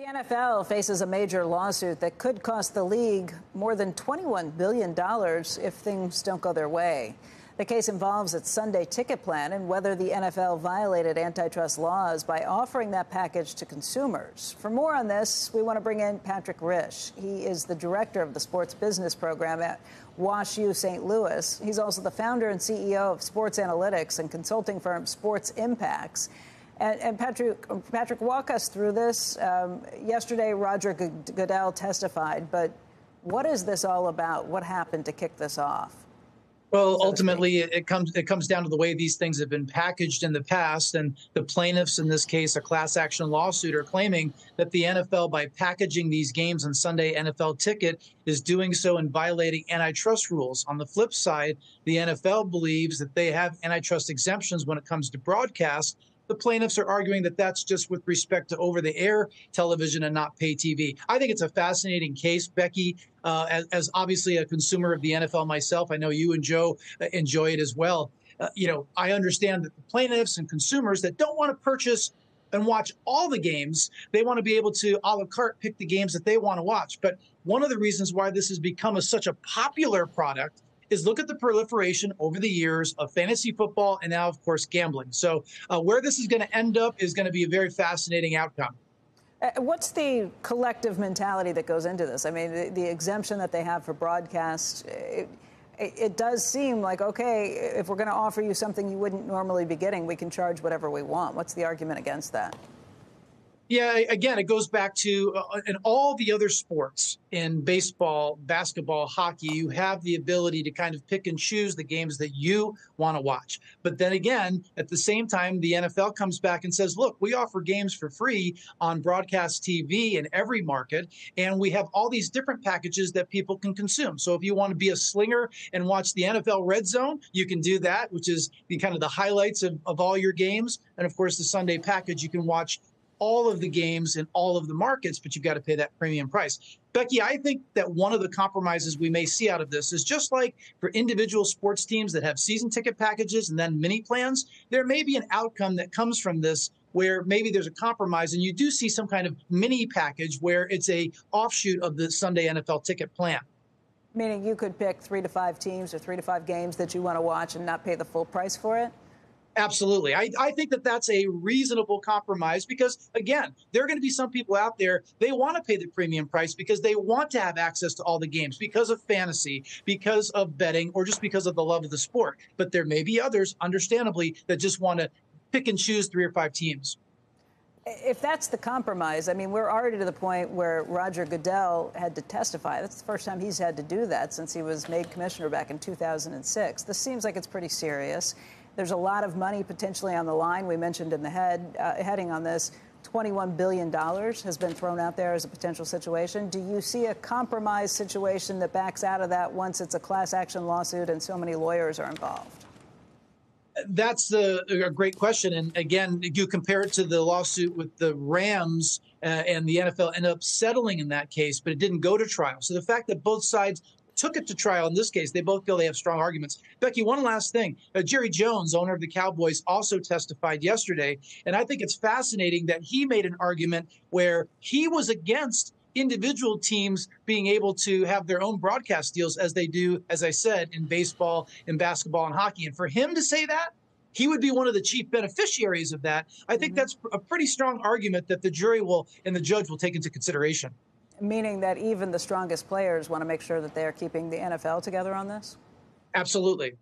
NFL faces a major lawsuit that could cost the league more than $21 billion if things don't go their way. The case involves its Sunday ticket plan and whether the NFL violated antitrust laws by offering that package to consumers. For more on this, we want to bring in Patrick Rishe. He is the director of the sports business program at WashU St. Louis. He's also the founder and CEO of sports analytics and consulting firm Sportsimpacts. And Patrick, walk us through this. Yesterday, Roger Goodell testified, but what is this all about? What happened to kick this off? Well, ultimately, it comes down to the way these things have been packaged in the past. And the plaintiffs, in this case, a class action lawsuit, are claiming that the NFL, by packaging these games on Sunday NFL Ticket, is doing so in violating antitrust rules. On the flip side, the NFL believes that they have antitrust exemptions when it comes to broadcast. The plaintiffs are arguing that that's just with respect to over-the-air television and not pay TV. I think it's a fascinating case, Becky. As obviously a consumer of the NFL myself, I know you and Joe enjoy it as well. I understand that the plaintiffs and consumers that don't want to purchase and watch all the games, they want to be able to a la carte pick the games that they want to watch. But one of the reasons why this has become such a popular product is look at the proliferation over the years of fantasy football and now, of course, gambling. So where this is going to end up is going to be a very fascinating outcome. What's the collective mentality that goes into this? I mean, the exemption that they have for broadcast, it does seem like, okay, if we're going to offer you something you wouldn't normally be getting, we can charge whatever we want. What's the argument against that? Yeah, again, it goes back to in all the other sports, in baseball, basketball, hockey, you have the ability to kind of pick and choose the games that you want to watch. But then again, at the same time, the NFL comes back and says, look, we offer games for free on broadcast TV in every market, and we have all these different packages that people can consume. So if you want to be a slinger and watch the NFL Red Zone, you can do that, which is the kind of the highlights of all your games. And of course, the Sunday package, you can watch all of the games in all of the markets, but you've got to pay that premium price. Becky, I think that one of the compromises we may see out of this is just like for individual sports teams that have season ticket packages and then mini plans, there may be an outcome that comes from this where maybe there's a compromise and you do see some kind of mini package where it's a offshoot of the Sunday NFL Ticket plan. Meaning you could pick 3 to 5 teams or 3 to 5 games that you want to watch and not pay the full price for it? Absolutely. I think that that's a reasonable compromise because, again, there are going to be some people out there, they want to pay the premium price because they want to have access to all the games because of fantasy, because of betting, or just because of the love of the sport. But there may be others, understandably, that just want to pick and choose 3 or 5 teams. If that's the compromise, I mean, we're already to the point where Roger Goodell had to testify. That's the first time he's had to do that since he was made commissioner back in 2006. This seems like it's pretty serious. There's a lot of money potentially on the line. We mentioned in the heading on this, $21 billion has been thrown out there as a potential situation. Do you see a compromise situation that backs out of that once it's a class action lawsuit and so many lawyers are involved? That's a great question. And again, you compare it to the lawsuit with the Rams and the NFL ended up settling in that case, but it didn't go to trial. So the fact that both sides took it to trial in this case, they both feel they have strong arguments. Becky, one last thing. Jerry Jones, owner of the Cowboys, also testified yesterday. And I think it's fascinating that he made an argument where he was against individual teams being able to have their own broadcast deals as they do, as I said, in baseball, in basketball, and hockey. And for him to say that, he would be one of the chief beneficiaries of that. I think that's a pretty strong argument that the jury will and the judge will take into consideration. Meaning that even the strongest players want to make sure that they are keeping the NFL together on this? Absolutely.